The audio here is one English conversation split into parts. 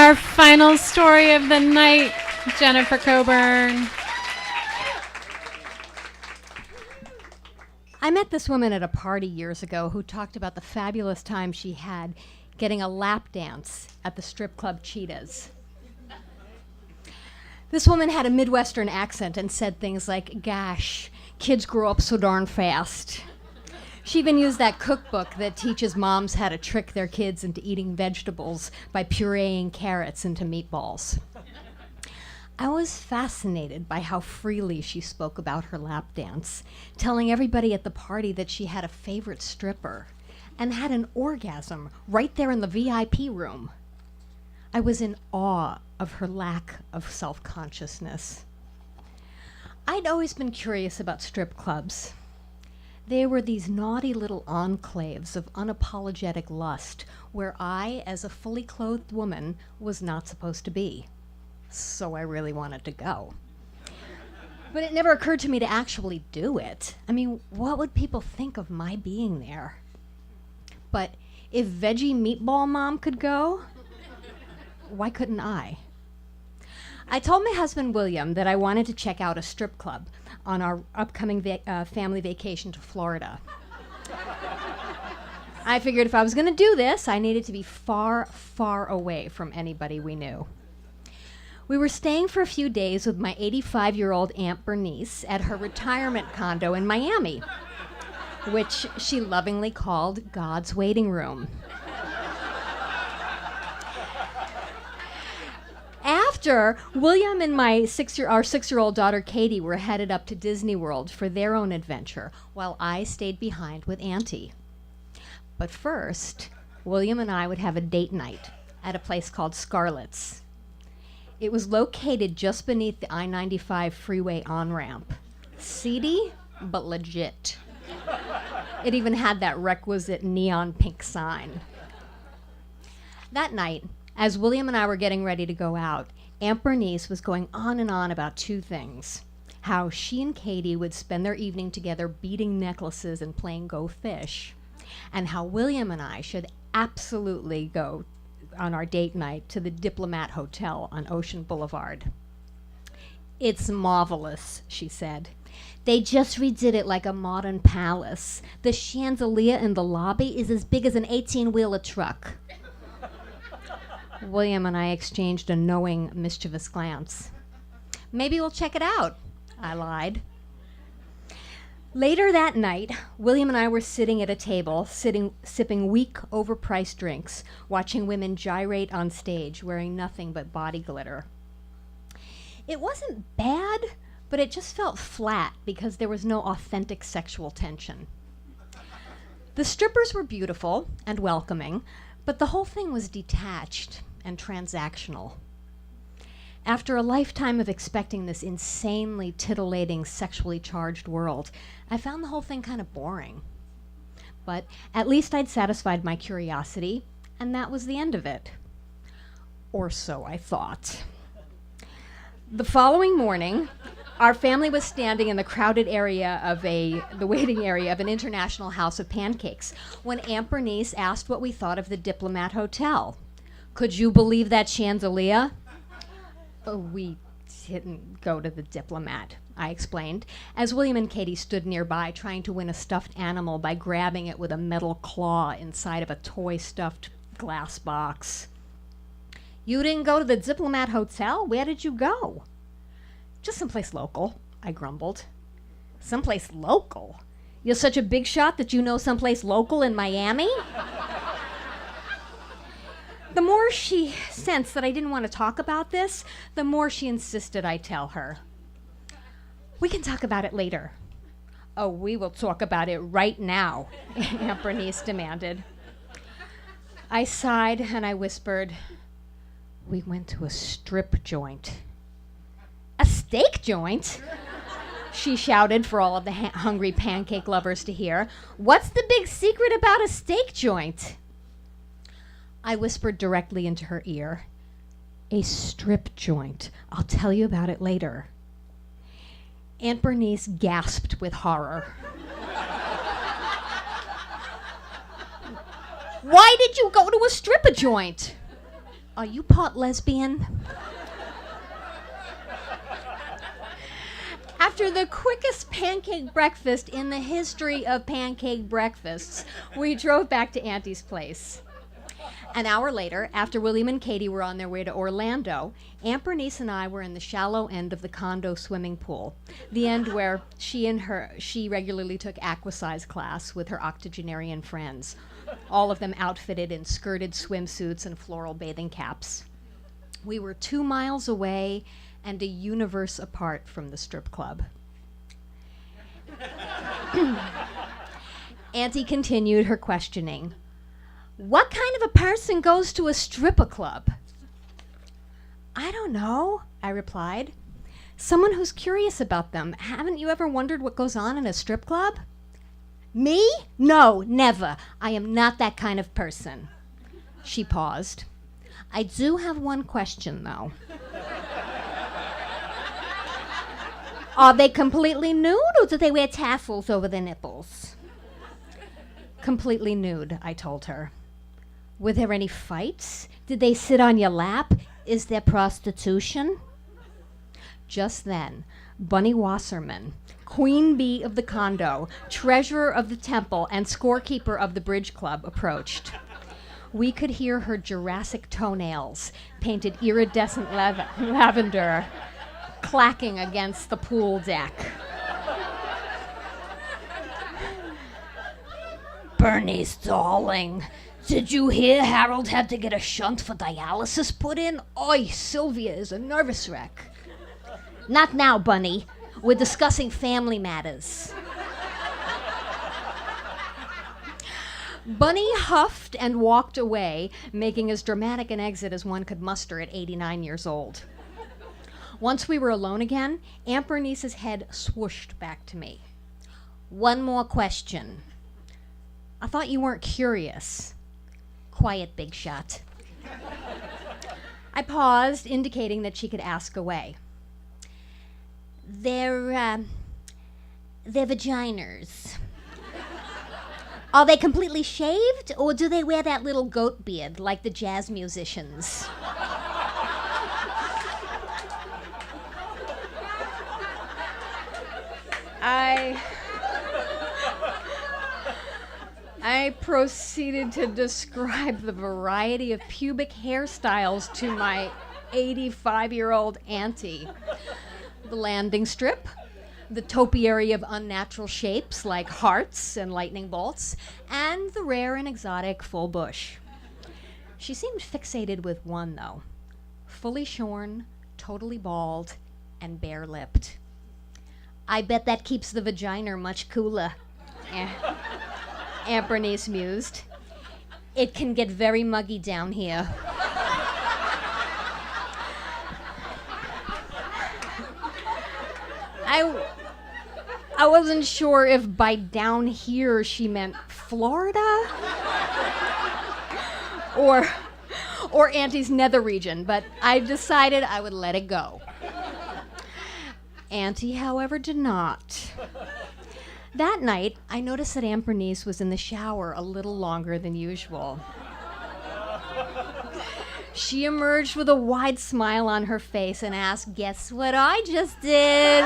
our final story of the night, Jennifer Coburn. I met this woman at a party years ago who talked about the fabulous time she had getting a lap dance at the strip club Cheetahs. This woman had a Midwestern accent and said things like, "Gosh, kids grow up so darn fast." She even used that cookbook that teaches moms how to trick their kids into eating vegetables by pureeing carrots into meatballs. I was fascinated by how freely she spoke about her lap dance, telling everybody at the party that she had a favorite stripper and had an orgasm right there in the VIP room. I was in awe of her lack of self-consciousness. I'd always been curious about strip clubs. They were these naughty little enclaves of unapologetic lust where I, as a fully clothed woman, was not supposed to be. So I really wanted to go. But it never occurred to me to actually do it. I mean, what would people think of my being there? But if Veggie Meatball Mom could go, why couldn't I? I told my husband, William, that I wanted to check out a strip club on our upcoming family vacation to Florida. I figured if I was going to do this, I needed to be far, far away from anybody we knew. We were staying for a few days with my 85-year-old Aunt Bernice at her retirement condo in Miami, which she lovingly called God's waiting room. After, William and our six-year-old daughter Katie were headed up to Disney World for their own adventure, while I stayed behind with Auntie. But first, William and I would have a date night at a place called Scarlett's. It was located just beneath the I-95 freeway on-ramp. Seedy, but legit. It even had that requisite neon pink sign. That night, as William and I were getting ready to go out, Aunt Bernice was going on and on about two things. How she and Katie would spend their evening together beating necklaces and playing Go Fish, and how William and I should absolutely go on our date night to the Diplomat Hotel on Ocean Boulevard. "It's marvelous," she said. "They just redid it like a modern palace. The chandelier in the lobby is as big as an 18-wheeler truck." William and I exchanged a knowing, mischievous glance. "Maybe we'll check it out," I lied. Later that night, William and I were sitting at a table, sipping weak, overpriced drinks, watching women gyrate on stage, wearing nothing but body glitter. It wasn't bad, but it just felt flat because there was no authentic sexual tension. The strippers were beautiful and welcoming, but the whole thing was detached and transactional. After a lifetime of expecting this insanely titillating, sexually charged world, I found the whole thing kind of boring. But at least I'd satisfied my curiosity, and that was the end of it. Or so I thought. The following morning, our family was standing in the crowded area of the waiting area of an international house of pancakes when Aunt Bernice asked what we thought of the Diplomat Hotel. "Could you believe that chandelier?" "We didn't go to the Diplomat," I explained, as William and Katie stood nearby trying to win a stuffed animal by grabbing it with a metal claw inside of a toy stuffed glass box. "You didn't go to the Diplomat Hotel? Where did you go?" "Just someplace local," I grumbled. "Someplace local? You're such a big shot that you know someplace local in Miami?" The more she sensed that I didn't want to talk about this, the more she insisted I tell her. "We can talk about it later." "Oh, we will talk about it right now," Aunt Bernice demanded. I sighed and I whispered, "We went to a strip joint." "A steak joint?" she shouted for all of the hungry pancake lovers to hear. "What's the big secret about a steak joint?" I whispered directly into her ear, "A strip joint. I'll tell you about it later." Aunt Bernice gasped with horror. "Why did you go to a stripper joint?" "Are you part lesbian?" After the quickest pancake breakfast in the history of pancake breakfasts, we drove back to Auntie's place. An hour later, after William and Katie were on their way to Orlando, Aunt Bernice and I were in the shallow end of the condo swimming pool, the end where she regularly took aquasize class with her octogenarian friends, all of them outfitted in skirted swimsuits and floral bathing caps. We were 2 miles away and a universe apart from the strip club. Auntie continued her questioning. "What kind of a person goes to a stripper club?" "I don't know," I replied. "Someone who's curious about them. Haven't you ever wondered what goes on in a strip club?" "Me? No, never. I am not that kind of person." She paused. "I do have one question, though. Are they completely nude, or do they wear tassels over their nipples?" "Completely nude," I told her. "Were there any fights? Did they sit on your lap? Is there prostitution?" Just then, Bunny Wasserman, queen bee of the condo, treasurer of the temple, and scorekeeper of the bridge club, approached. We could hear her Jurassic toenails, painted iridescent lavender, clacking against the pool deck. "Bernice, darling, did you hear Harold had to get a shunt for dialysis put in? Oi, Sylvia is a nervous wreck." "Not now, Bunny. We're discussing family matters." Bunny huffed and walked away, making as dramatic an exit as one could muster at 89 years old. Once we were alone again, Aunt Bernice's head swooshed back to me. "One more question. I thought you weren't curious." "Quiet, big shot." I paused, indicating that she could ask away. They're vaginas. Are they completely shaved, or do they wear that little goat beard like the jazz musicians?" I proceeded to describe the variety of pubic hairstyles to my 85-year-old auntie. The landing strip, the topiary of unnatural shapes like hearts and lightning bolts, and the rare and exotic full bush. She seemed fixated with one, though. Fully shorn, totally bald, and bare-lipped. "I bet that keeps the vagina much cooler," Aunt Bernice mused. "It can get very muggy down here." I wasn't sure if by down here she meant Florida or Auntie's nether region, but I decided I would let it go. Auntie, however, did not. That night, I noticed that Aunt Bernice was in the shower a little longer than usual. She emerged with a wide smile on her face and asked, "Guess what I just did?"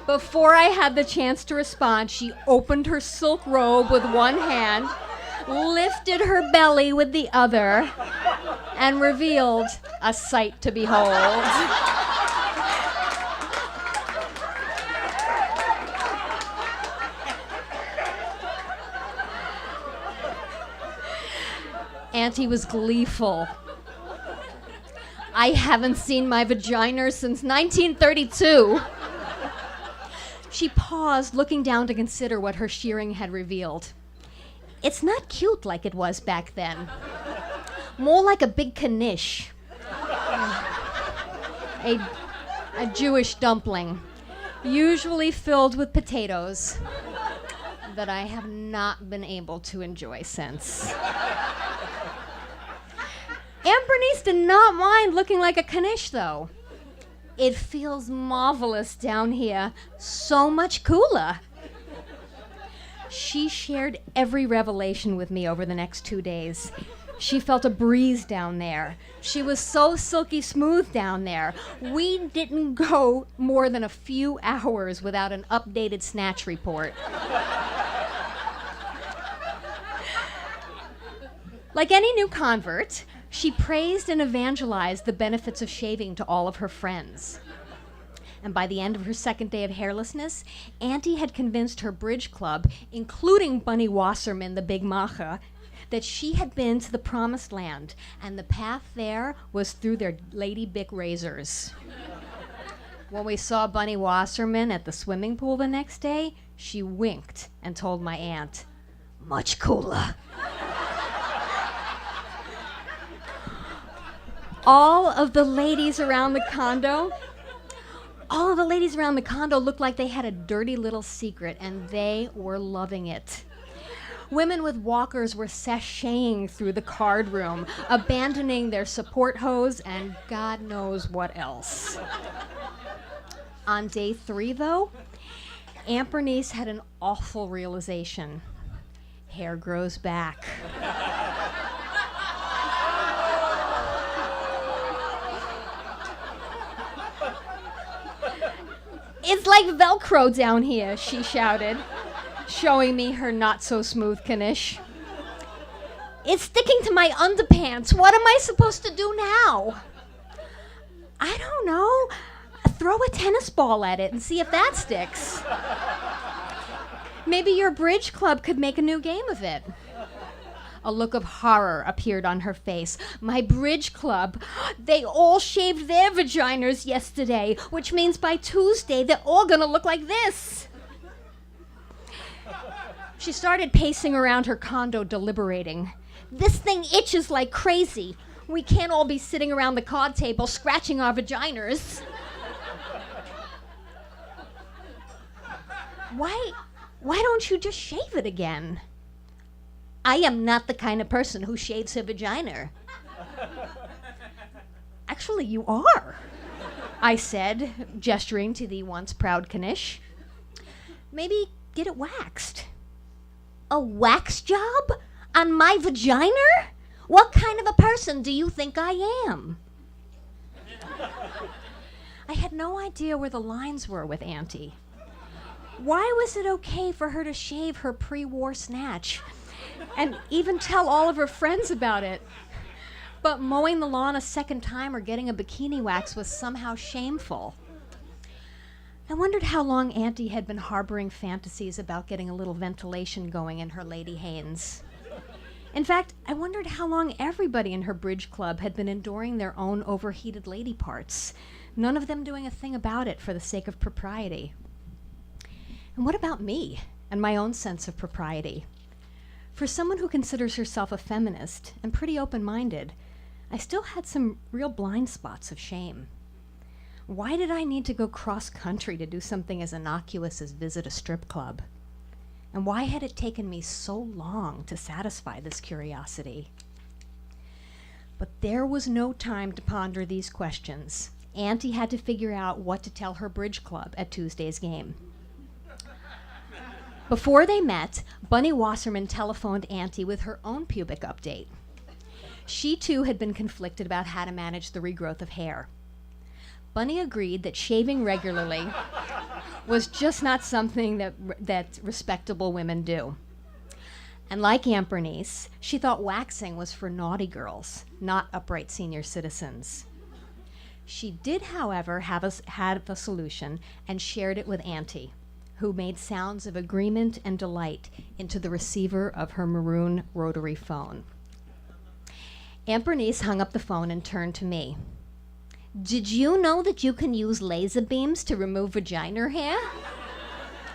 Before I had the chance to respond, she opened her silk robe with one hand, lifted her belly with the other, and revealed a sight to behold. Auntie was gleeful. "I haven't seen my vagina since 1932. She paused, looking down to consider what her shearing had revealed. "It's not cute like it was back then. More like a big knish. A Jewish dumpling, usually filled with potatoes, that I have not been able to enjoy since." Aunt Bernice did not mind looking like a knish, though. "It feels marvelous down here. So much cooler." She shared every revelation with me over the next 2 days. She felt a breeze down there. She was so silky smooth down there. We didn't go more than a few hours without an updated snatch report. Like any new convert, she praised and evangelized the benefits of shaving to all of her friends. And by the end of her second day of hairlessness, Auntie had convinced her bridge club, including Bunny Wasserman, the big macha, that she had been to the promised land, and the path there was through their Lady Bic razors. When we saw Bunny Wasserman at the swimming pool the next day, she winked and told my aunt, "Much cooler." All of the ladies around the condo looked like they had a dirty little secret, and they were loving it. Women with walkers were sashaying through the card room, abandoning their support hose and God knows what else. On day 3, though, Aunt Bernice had an awful realization. Hair grows back. "It's like Velcro down here," she shouted, showing me her not-so-smooth Knish. "It's sticking to my underpants. What am I supposed to do now?" "I don't know. Throw a tennis ball at it and see if that sticks. Maybe your bridge club could make a new game of it." A look of horror appeared on her face. "My bridge club, they all shaved their vaginas yesterday, which means by Tuesday they're all gonna look like this." She started pacing around her condo, deliberating. "This thing itches like crazy. We can't all be sitting around the card table scratching our vaginas." Why don't you just shave it again?" "I am not the kind of person who shaves her vagina." "Actually, you are," I said, gesturing to the once proud Knish. "Maybe get it waxed." "A wax job? On my vagina? What kind of a person do you think I am?" I had no idea where the lines were with Auntie. Why was it okay for her to shave her pre-war snatch and even tell all of her friends about it? But mowing the lawn a second time or getting a bikini wax was somehow shameful. I wondered how long Auntie had been harboring fantasies about getting a little ventilation going in her Lady Haines. In fact, I wondered how long everybody in her bridge club had been enduring their own overheated lady parts, none of them doing a thing about it for the sake of propriety. And what about me and my own sense of propriety? For someone who considers herself a feminist and pretty open-minded, I still had some real blind spots of shame. Why did I need to go cross-country to do something as innocuous as visit a strip club? And why had it taken me so long to satisfy this curiosity? But there was no time to ponder these questions. Auntie had to figure out what to tell her bridge club at Tuesday's game. Before they met, Bunny Wasserman telephoned Auntie with her own pubic update. She too had been conflicted about how to manage the regrowth of hair. Bunny agreed that shaving regularly was just not something that respectable women do. And like Aunt Bernice, she thought waxing was for naughty girls, not upright senior citizens. She did, however, have a solution and shared it with Auntie, who made sounds of agreement and delight into the receiver of her maroon rotary phone. Aunt Bernice hung up the phone and turned to me. "Did you know that you can use laser beams to remove vagina hair?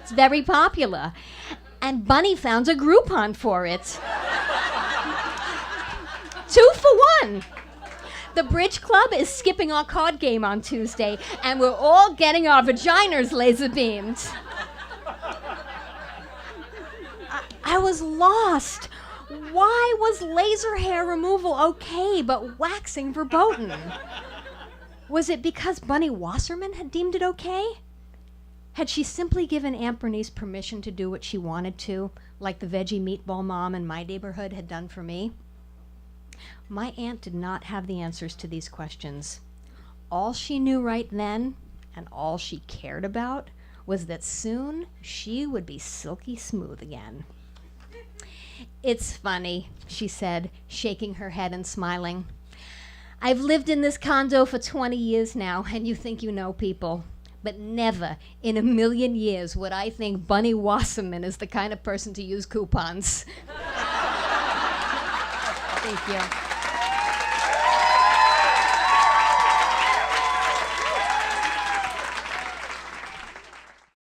It's very popular. And Bunny found a Groupon for it. 2 for 1. The bridge club is skipping our card game on Tuesday, and we're all getting our vaginas laser beamed." I was lost. Why was laser hair removal okay, but waxing verboten? Was it because Bunny Wasserman had deemed it okay? Had she simply given Aunt Bernice permission to do what she wanted to, like the veggie meatball mom in my neighborhood had done for me? My aunt did not have the answers to these questions. All she knew right then, and all she cared about, was that soon she would be silky smooth again. "It's funny," she said, shaking her head and smiling. "I've lived in this condo for 20 years now, and you think you know people. But never in a million years would I think Bunny Wasserman is the kind of person to use coupons." Thank you.